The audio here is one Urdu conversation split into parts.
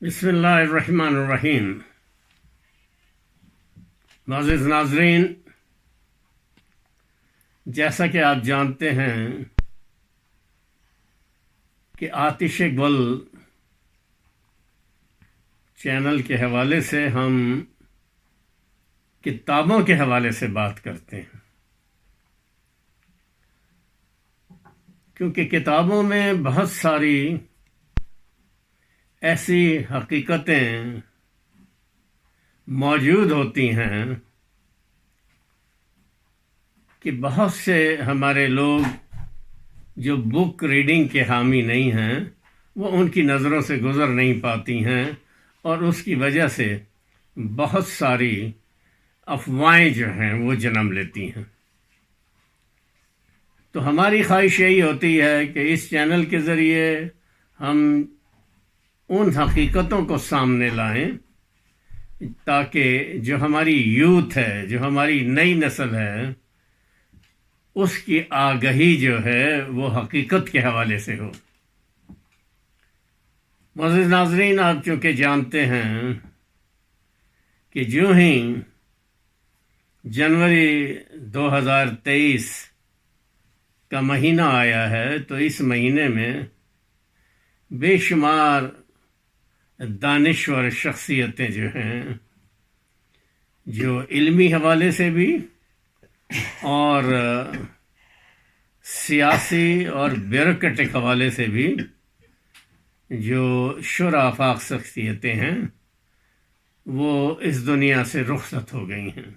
بسم اللہ الرحمن الرحیم۔ معزز ناظرین، جیسا کہ آپ جانتے ہیں کہ آتش-e-گل چینل کے حوالے سے ہم کتابوں کے حوالے سے بات کرتے ہیں، کیونکہ کتابوں میں بہت ساری ایسی حقیقتیں موجود ہوتی ہیں کہ بہت سے ہمارے لوگ جو بک ریڈنگ کے حامی نہیں ہیں وہ ان کی نظروں سے گزر نہیں پاتی ہیں، اور اس کی وجہ سے بہت ساری افواہیں جو ہیں وہ جنم لیتی ہیں۔ تو ہماری خواہش یہی ہوتی ہے کہ اس چینل کے ذریعے ہم ان حقیقتوں کو سامنے لائیں تاکہ جو ہماری یوتھ ہے، جو ہماری نئی نسل ہے، اس کی آگہی جو ہے وہ حقیقت کے حوالے سے ہو۔ معزز ناظرین، آپ چونکہ جانتے ہیں کہ جو ہی جنوری 2023 کا مہینہ آیا ہے تو اس مہینے میں بے شمار دانشور شخصیتیں جو ہیں، جو علمی حوالے سے بھی اور سیاسی اور بیوروکریٹک حوالے سے بھی، جو شہرہ آفاق شخصیتیں ہیں، وہ اس دنیا سے رخصت ہو گئی ہیں۔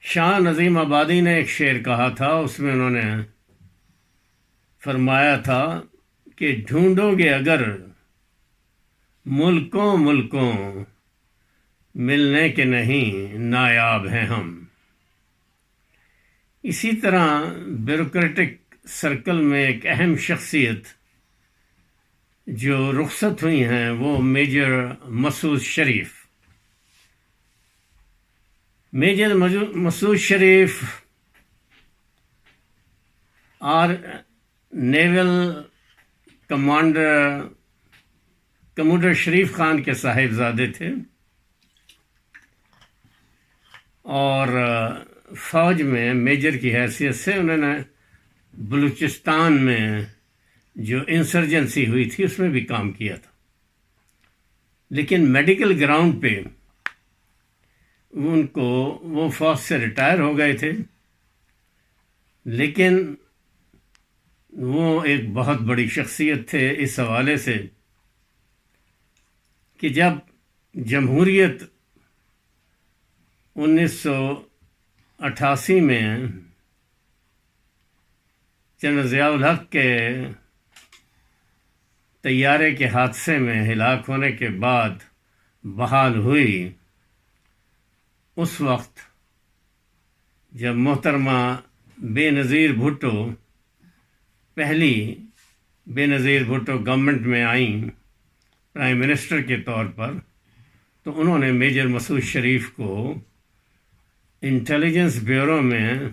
شاہ نظیم آبادی نے ایک شعر کہا تھا، اس میں انہوں نے فرمایا تھا کہ ڈھونڈو گے اگر ملکوں ملکوں، ملنے کے نہیں نایاب ہیں ہم۔ اسی طرح بیوروکریٹک سرکل میں ایک اہم شخصیت جو رخصت ہوئی ہیں وہ میجر مسعود شریف۔ میجر مسعود شریف نیول کمانڈر شریف خان کے صاحبزادے تھے، اور فوج میں میجر کی حیثیت سے انہوں نے بلوچستان میں جو انسرجنسی ہوئی تھی اس میں بھی کام کیا تھا، لیکن میڈیکل گراؤنڈ پہ وہ فوج سے ریٹائر ہو گئے تھے، لیکن وہ ایک بہت بڑی شخصیت تھے اس حوالے سے کہ جب جمہوریت 1988 میں جنرل ضیاء الحق کے طیارے کے حادثے میں ہلاک ہونے کے بعد بحال ہوئی، اس وقت جب محترمہ بے نظیر بھٹو پہلی بے نظیر بھٹو گورنمنٹ میں آئیں پرائم منسٹر کے طور پر، تو انہوں نے میجر مسعود شریف کو انٹیلیجنس بیورو میں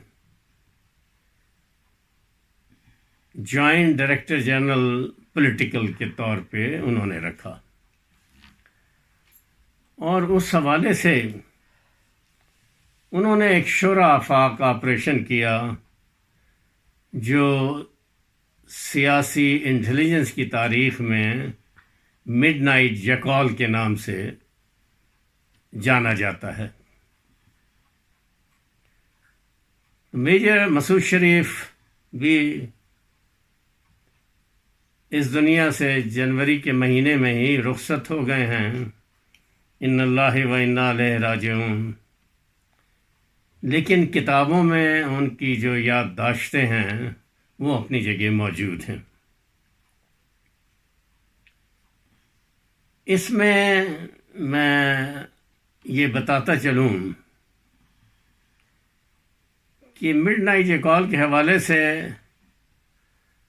جوائنٹ ڈائریکٹر جنرل پولیٹیکل کے طور پہ انہوں نے رکھا، اور اس حوالے سے انہوں نے ایک شہرہ آفاق آپریشن کیا جو سیاسی انٹیلیجنس کی تاریخ میں مڈ نائٹ جیکال کے نام سے جانا جاتا ہے۔ میجر مسعود شریف بھی اس دنیا سے جنوری کے مہینے میں ہی رخصت ہو گئے ہیں، ان اللہ و انا الیہ راجعون، لیکن کتابوں میں ان کی جو یادداشتیں ہیں وہ اپنی جگہ موجود ہیں۔ اس میں یہ بتاتا چلوں کہ مڈ نائٹ جیکال کے حوالے سے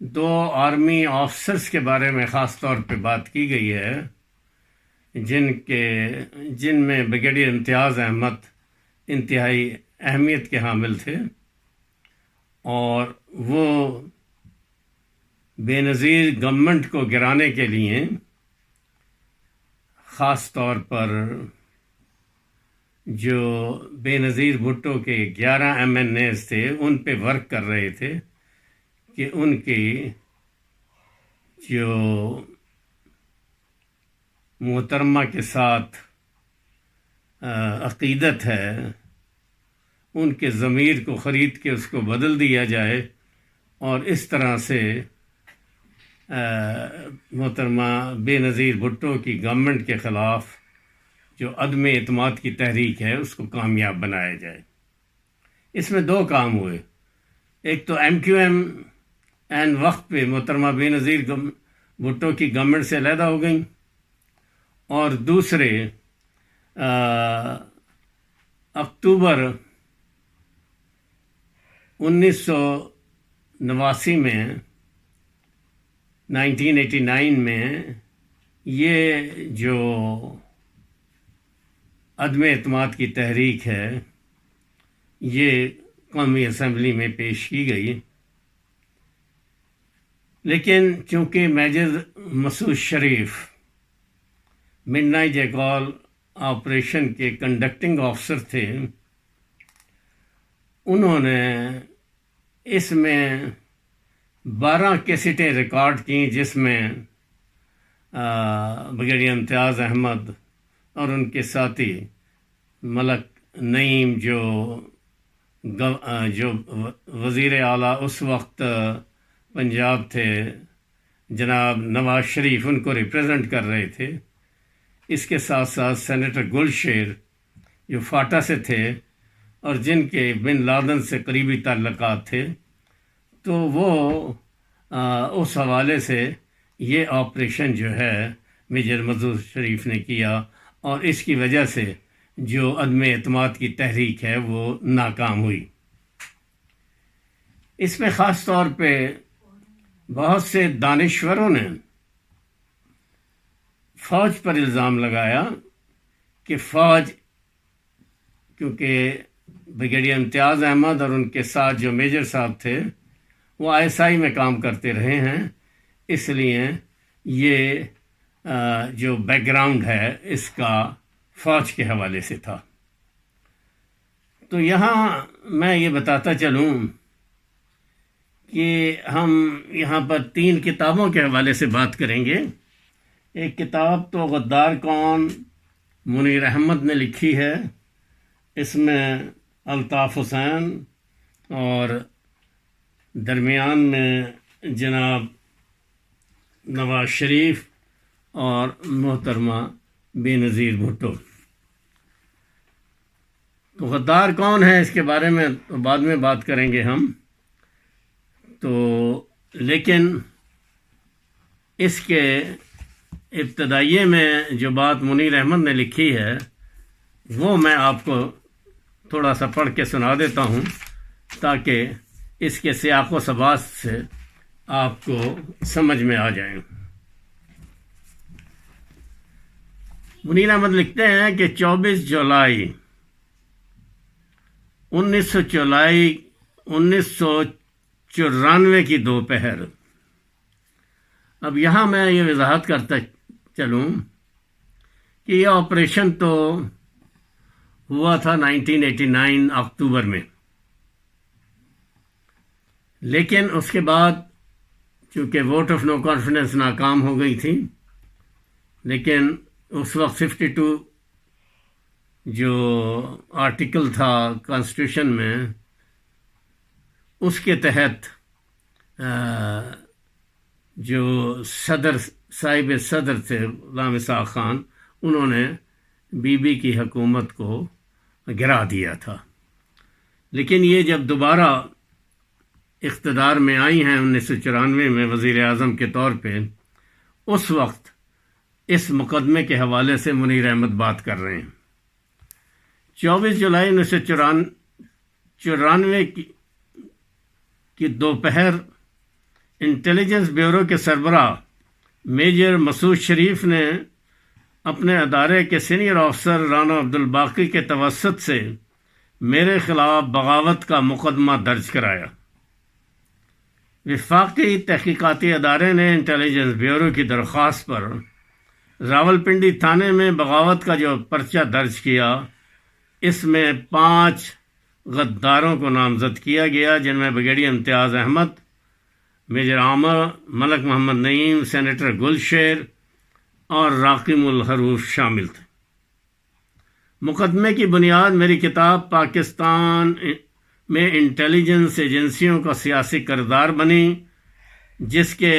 2 آرمی آفیسرز کے بارے میں خاص طور پہ بات کی گئی ہے، جن میں بریگیڈیئر امتیاز احمد انتہائی اہمیت کے حامل تھے، اور وہ بے نظیر گورنمنٹ کو گرانے کے لیے خاص طور پر جو بے نظیر بھٹو کے 11 MNAs تھے ان پہ ورک کر رہے تھے کہ ان کی جو محترمہ کے ساتھ عقیدت ہے ان کے ضمیر کو خرید کے اس کو بدل دیا جائے اور اس طرح سے محترمہ بے نظیر بھٹو کی گورنمنٹ کے خلاف جو عدم اعتماد کی تحریک ہے اس کو کامیاب بنایا جائے۔ اس میں 2 کام ہوئے، ایک تو MQM عین وقت پہ محترمہ بے نظیر بھٹو کی گورنمنٹ سے علیحدہ ہو گئیں، اور دوسرے اکتوبر 1989 میں 1989 میں یہ جو عدم اعتماد کی تحریک ہے یہ قومی اسمبلی میں پیش کی گئی، لیکن چونکہ میجر مسعود شریف ملنے جیکال آپریشن کے کنڈکٹنگ آفیسر تھے، انہوں نے اس میں 12 کیسٹیں ریکارڈ کیں جس میں بریگیڈیئر امتیاز احمد اور ان کے ساتھی ملک نعیم جو وزیر اعلیٰ اس وقت پنجاب تھے جناب نواز شریف ان کو ریپریزنٹ کر رہے تھے، اس کے ساتھ ساتھ سینیٹر گل شیر جو فاٹا سے تھے اور جن کے بن لادن سے قریبی تعلقات تھے، تو وہ اس حوالے سے یہ آپریشن جو ہے میجر مسعود شریف نے کیا اور اس کی وجہ سے جو عدم اعتماد کی تحریک ہے وہ ناکام ہوئی۔ اس میں خاص طور پہ بہت سے دانشوروں نے فوج پر الزام لگایا کہ فوج، کیونکہ بریگیڈیئر امتیاز احمد اور ان کے ساتھ جو میجر صاحب تھے وہ ISI میں کام کرتے رہے ہیں، اس لیے یہ جو بیک گراؤنڈ ہے اس کا فوج کے حوالے سے تھا۔ تو یہاں میں یہ بتاتا چلوں کہ ہم یہاں پر 3 کتابوں کے حوالے سے بات کریں گے۔ ایک کتاب تو غدار کون منیر احمد نے لکھی ہے، اس میں الطاف حسین اور درمیان میں جناب نواز شریف اور محترمہ بے نظیر بھٹو۔ تو غدار کون ہے اس کے بارے میں تو بعد میں بات کریں گے ہم، تو لیکن اس کے ابتدائیے میں جو بات منیر احمد نے لکھی ہے وہ میں آپ کو تھوڑا سا پڑھ کے سنا دیتا ہوں تاکہ اس کے سیاق و سباق سے آپ کو سمجھ میں آ جائیں۔ منیر احمد لکھتے ہیں کہ 24 جولائی 1994 کی دوپہر، اب یہاں میں یہ وضاحت کرتا چلوں کہ یہ آپریشن تو ہوا تھا 1989 اکتوبر میں، لیکن اس کے بعد چونکہ ووٹ آف نو کانفیڈنس ناکام ہو گئی تھی، لیکن اس وقت 52 جو آرٹیکل تھا کانسٹیٹیوشن میں اس کے تحت جو صاحب صدر تھے غلام اسحاق خان، انہوں نے بی بی کی حکومت کو گرا دیا تھا۔ لیکن یہ جب دوبارہ اقتدار میں آئی ہیں 1994 میں وزیر اعظم کے طور پہ، اس وقت اس مقدمے کے حوالے سے منیر احمد بات کر رہے ہیں۔ 24 جولائی 1994 کی دوپہر انٹیلیجنس بیورو کے سربراہ میجر مسعود شریف نے اپنے ادارے کے سینئر آفیسر رانا عبدالباقی کے توسط سے میرے خلاف بغاوت کا مقدمہ درج کرایا۔ وفاقی تحقیقاتی ادارے نے انٹیلیجنس بیورو کی درخواست پر راولپنڈی تھانے میں بغاوت کا جو پرچہ درج کیا، اس میں 5 غداروں کو نامزد کیا گیا، جن میں بریگیڈیئر امتیاز احمد، میجر عامر، ملک محمد نعیم، سینیٹر گل شیر اور راقم الحروف شامل تھے۔ مقدمے کی بنیاد میری کتاب پاکستان میں انٹیلیجنس ایجنسیوں کا سیاسی کردار بنی، جس کے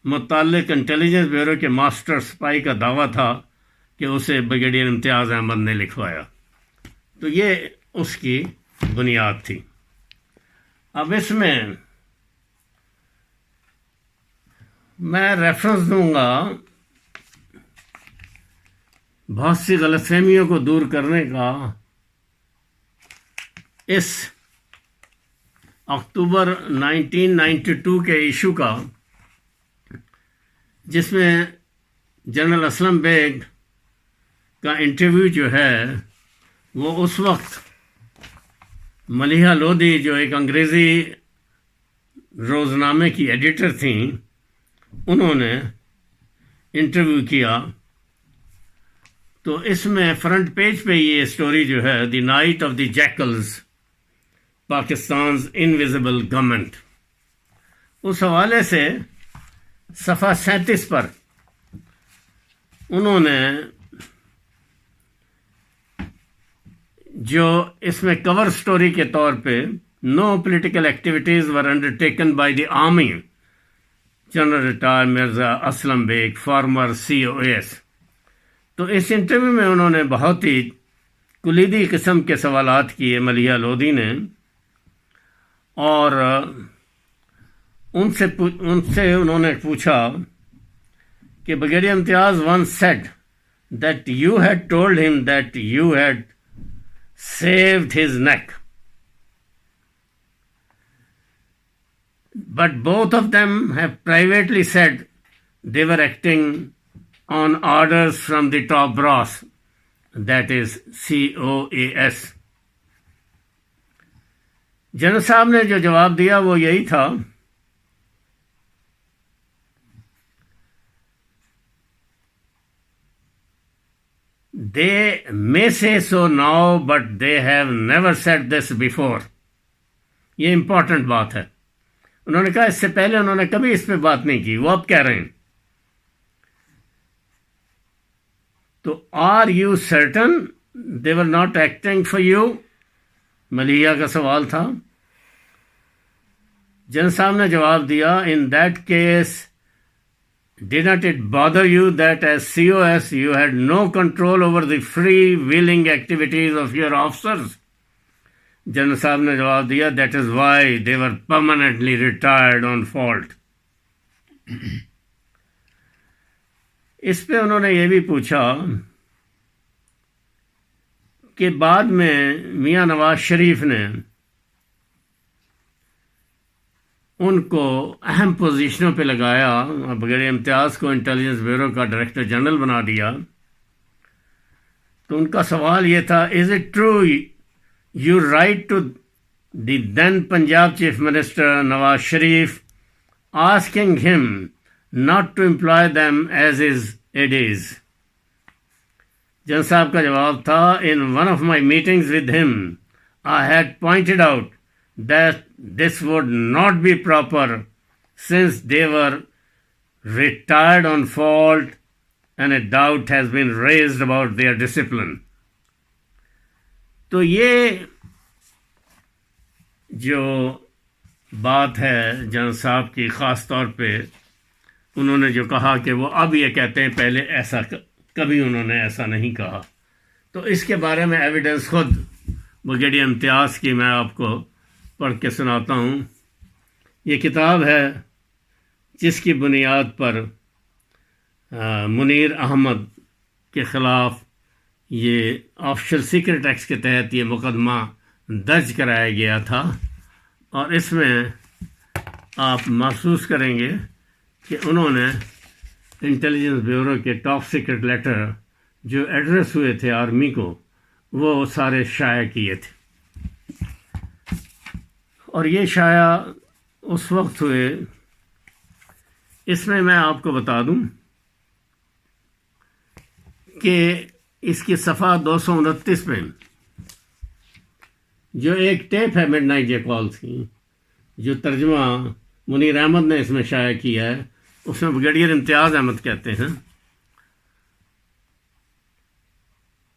متعلق انٹیلیجنس بیورو کے ماسٹر سپاہی کا دعویٰ تھا کہ اسے بریگیڈیئر امتیاز احمد نے لکھوایا۔ تو یہ اس کی بنیاد تھی۔ اب اس میں میں ریفرنس دوں گا بہت سی غلط فہمیوں کو دور کرنے کا، اس اکتوبر 1992 کے ایشو کا، جس میں جنرل اسلم بیگ کا انٹرویو جو ہے وہ اس وقت ملیحہ لودھی جو ایک انگریزی روزنامے کی ایڈیٹر تھیں، انہوں نے انٹرویو کیا۔ تو اس میں فرنٹ پیج پہ یہ سٹوری جو ہے، the night of the jackals, Pakistan's invisible government, اس حوالے سے صفحہ 37 پر انہوں نے جو اس میں کور سٹوری کے طور پہ no political activities were undertaken by the army, general retired Mirza Aslam Beg, former COS۔ تو اس انٹرویو میں انہوں نے بہت ہی کلیدی قسم کے سوالات کیے ملیحہ لودھی نے، اور ان سے انہوں نے پوچھا کہ brigadier Imtiaz once said that you had told him that you had saved his neck, but both of them have privately said they were acting on orders from the top brass, that is COAS۔ General صاحب نے جو جواب دیا وہ یہی تھا، they may say so now but they have never said this before۔ یہ امپورٹنٹ بات ہے، انہوں نے کہا اس سے پہلے انہوں نے کبھی اس پہ بات نہیں کی، وہ اب کہہ رہے ہیں۔ تو are you certain they were not acting for you؟ ملیحہ کا سوال تھا۔ جنرل صاحب نے جواب دیا، in that case did not it bother you that as COS you had no control over the free-wheeling activities of your officers؟ General صاحب نے جواب دیا، that is why they were permanently retired on fault۔ اس پہ انہوں نے یہ بھی پوچھا کہ بعد میں میاں نواز شریف نے ان کو اہم پوزیشنوں پہ لگایا، بریگیڈیئر امتیاز کو انٹیلیجنس بیورو کا ڈائریکٹر جنرل بنا دیا۔ تو ان کا سوال یہ تھا، is it true you write to the then Punjab chief minister Nawaz Sharif asking ہم not to employ them as his aides؟ جن صاحب کا جواب تھا، in one of my meetings with him I had pointed out that this would not be proper since they were retired on fault and a doubt has been raised about their discipline۔ تو یہ جو بات ہے جن صاحب کی، خاص طور پہ انہوں نے جو کہا کہ وہ اب یہ کہتے ہیں، پہلے ایسا کبھی انہوں نے ایسا نہیں کہا۔ تو اس کے بارے میں ایویڈنس خود بریگیڈیئر امتیاز کی میں آپ کو پڑھ کے سناتا ہوں۔ یہ کتاب ہے جس کی بنیاد پر منیر احمد کے خلاف یہ آفیشل سیکرٹ ایکٹ کے تحت یہ مقدمہ درج کرایا گیا تھا، اور اس میں آپ محسوس کریں گے کہ انہوں نے انٹیلیجنس بیورو کے ٹاپ سیکرٹ لیٹر جو ایڈریس ہوئے تھے آرمی کو، وہ سارے شائع کیے تھے، اور یہ شائع اس وقت ہوئے، اس میں آپ کو بتا دوں کہ اس کی صفحہ 229 میں جو ایک ٹیپ ہے مڈ نائٹ جیکال تھی، جو ترجمہ منیر احمد نے اس میں شائع کیا ہے، اس میں بریگیڈیئر امتیاز احمد کہتے ہیں،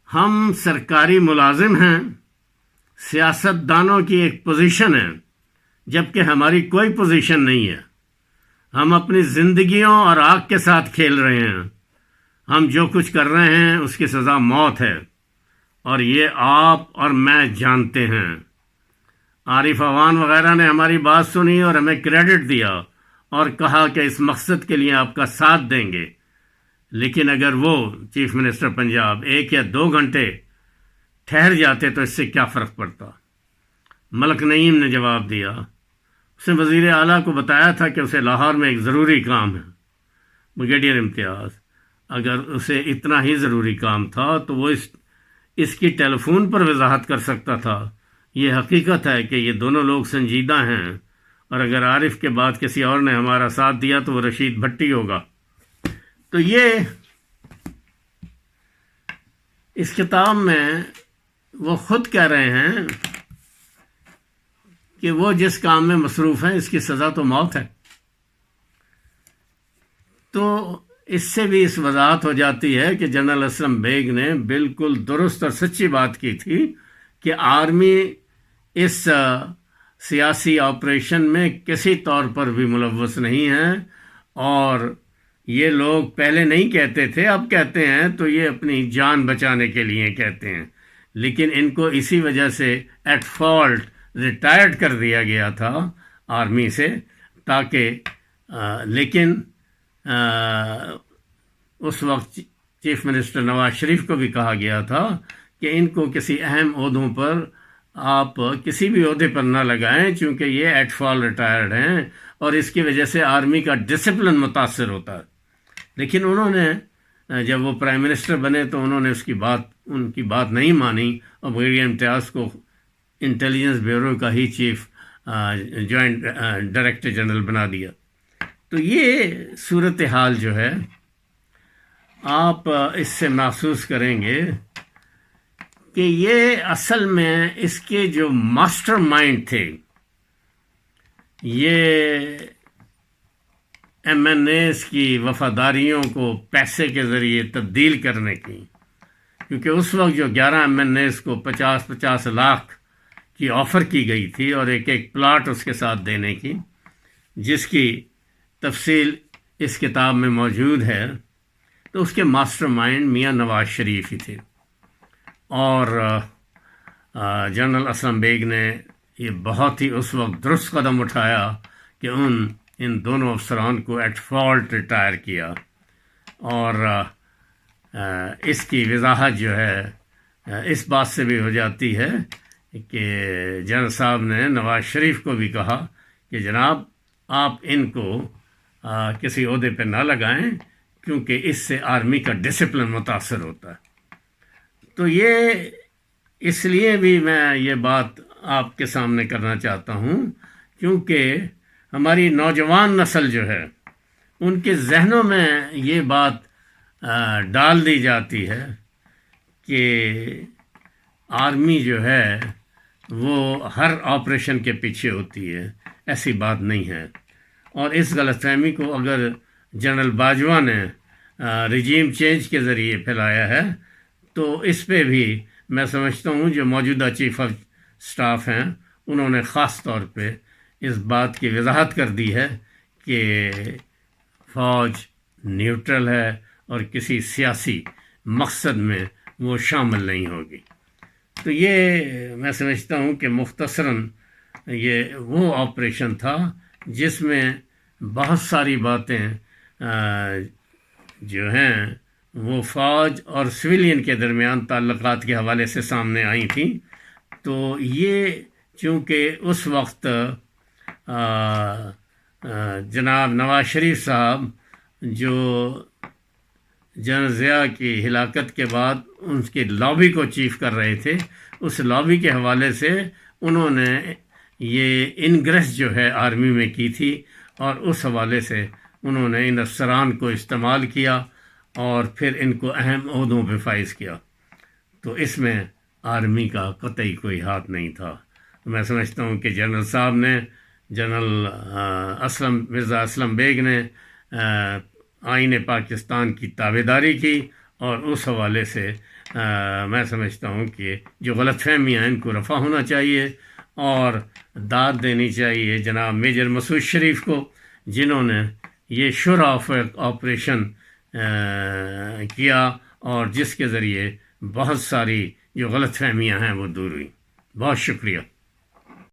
ہم سرکاری ملازم ہیں، سیاست دانوں کی ایک پوزیشن ہے، جبکہ ہماری کوئی پوزیشن نہیں ہے، ہم اپنی زندگیوں اور آگ کے ساتھ کھیل رہے ہیں، ہم جو کچھ کر رہے ہیں اس کی سزا موت ہے، اور یہ آپ اور میں جانتے ہیں۔ عارف عوان وغیرہ نے ہماری بات سنی اور ہمیں کریڈٹ دیا اور کہا کہ اس مقصد کے لیے آپ کا ساتھ دیں گے، لیکن اگر وہ چیف منسٹر پنجاب 1 یا 2 گھنٹے ٹھہر جاتے تو اس سے کیا فرق پڑتا؟ ملک نعیم نے جواب دیا، اس نے وزیر اعلیٰ کو بتایا تھا کہ اسے لاہور میں ایک ضروری کام ہے۔ بریگیڈیئر امتیاز، اگر اسے اتنا ہی ضروری کام تھا تو وہ اس کی ٹیلی فون پر وضاحت کر سکتا تھا۔ یہ حقیقت ہے کہ یہ دونوں لوگ سنجیدہ ہیں، اور اگر عارف کے بعد کسی اور نے ہمارا ساتھ دیا تو وہ رشید بھٹی ہوگا۔ تو یہ اس کتاب میں وہ خود کہہ رہے ہیں کہ وہ جس کام میں مصروف ہیں اس کی سزا تو موت ہے۔ تو اس سے بھی اس وضاحت ہو جاتی ہے کہ جنرل اسلم بیگ نے بالکل درست اور سچی بات کی تھی کہ آرمی اس سیاسی آپریشن میں کسی طور پر بھی ملوث نہیں ہے، اور یہ لوگ پہلے نہیں کہتے تھے، اب کہتے ہیں تو یہ اپنی جان بچانے کے لیے کہتے ہیں، لیکن ان کو اسی وجہ سے ایٹ فالٹ ریٹائرڈ کر دیا گیا تھا آرمی سے، تاکہ لیکن اس وقت چیف منسٹر نواز شریف کو بھی کہا گیا تھا کہ ان کو کسی اہم عہدوں پر آپ کسی بھی عہدے پر نہ لگائیں، چونکہ یہ ایٹ فال ریٹائرڈ ہیں اور اس کی وجہ سے آرمی کا ڈسپلن متاثر ہوتا ہے۔ لیکن انہوں نے جب وہ پرائم منسٹر بنے تو انہوں نے ان کی بات نہیں مانی اور بریگیڈیئر امتیاز کو انٹیلیجنس بیورو کا ہی چیف جوائنٹ ڈائریکٹر جنرل بنا دیا۔ تو یہ صورتحال جو ہے آپ اس سے محسوس کریں گے کہ یہ اصل میں اس کے جو ماسٹر مائنڈ تھے، یہ ایم این ایز کی وفاداریوں کو پیسے کے ذریعے تبدیل کرنے کی، کیونکہ اس وقت جو 11 ایم این ایز کو 50 لاکھ کی آفر کی گئی تھی اور ایک پلاٹ اس کے ساتھ دینے کی، جس کی تفصیل اس کتاب میں موجود ہے، تو اس کے ماسٹر مائنڈ میاں نواز شریف ہی تھے، اور جنرل اسلم بیگ نے یہ بہت ہی اس وقت درست قدم اٹھایا کہ ان دونوں افسران کو ایٹ فالٹ ریٹائر کیا، اور اس کی وضاحت جو ہے اس بات سے بھی ہو جاتی ہے کہ جنرل صاحب نے نواز شریف کو بھی کہا کہ جناب آپ ان کو کسی عہدے پہ نہ لگائیں، کیونکہ اس سے آرمی کا ڈسپلن متاثر ہوتا ہے۔ تو یہ اس لیے بھی میں یہ بات آپ کے سامنے کرنا چاہتا ہوں، کیونکہ ہماری نوجوان نسل جو ہے ان کے ذہنوں میں یہ بات ڈال دی جاتی ہے کہ آرمی جو ہے وہ ہر آپریشن کے پیچھے ہوتی ہے۔ ایسی بات نہیں ہے، اور اس غلط فہمی کو اگر جنرل باجوہ نے رجیم چینج کے ذریعے پھیلایا ہے تو اس پہ بھی میں سمجھتا ہوں جو موجودہ چیف آف سٹاف ہیں انہوں نے خاص طور پہ اس بات کی وضاحت کر دی ہے کہ فوج نیوٹرل ہے اور کسی سیاسی مقصد میں وہ شامل نہیں ہوگی۔ تو یہ میں سمجھتا ہوں کہ مختصراً یہ وہ آپریشن تھا جس میں بہت ساری باتیں جو ہیں وہ فوج اور سویلین کے درمیان تعلقات کے حوالے سے سامنے آئی تھیں۔ تو یہ چونکہ اس وقت جناب نواز شریف صاحب جو جنرل ضیاء کی ہلاکت کے بعد ان کی لابی کو چیف کر رہے تھے، اس لابی کے حوالے سے انہوں نے یہ انگریس جو ہے آرمی میں کی تھی، اور اس حوالے سے انہوں نے ان افسران کو استعمال کیا اور پھر ان کو اہم عہدوں پہ فائز کیا۔ تو اس میں آرمی کا قطعی کوئی ہاتھ نہیں تھا۔ میں سمجھتا ہوں کہ جنرل صاحب نے، جنرل مرزا اسلم بیگ نے آئین پاکستان کی تابعداری کی، اور اس حوالے سے میں سمجھتا ہوں کہ جو غلط فہمیاں ان کو رفع ہونا چاہیے، اور داد دینی چاہیے جناب میجر مسعود شریف کو، جنہوں نے یہ شہرہ آپریشن کیا، اور جس کے ذریعے بہت ساری جو غلط فہمیاں ہیں وہ دور ہوئیں۔ بہت شکریہ۔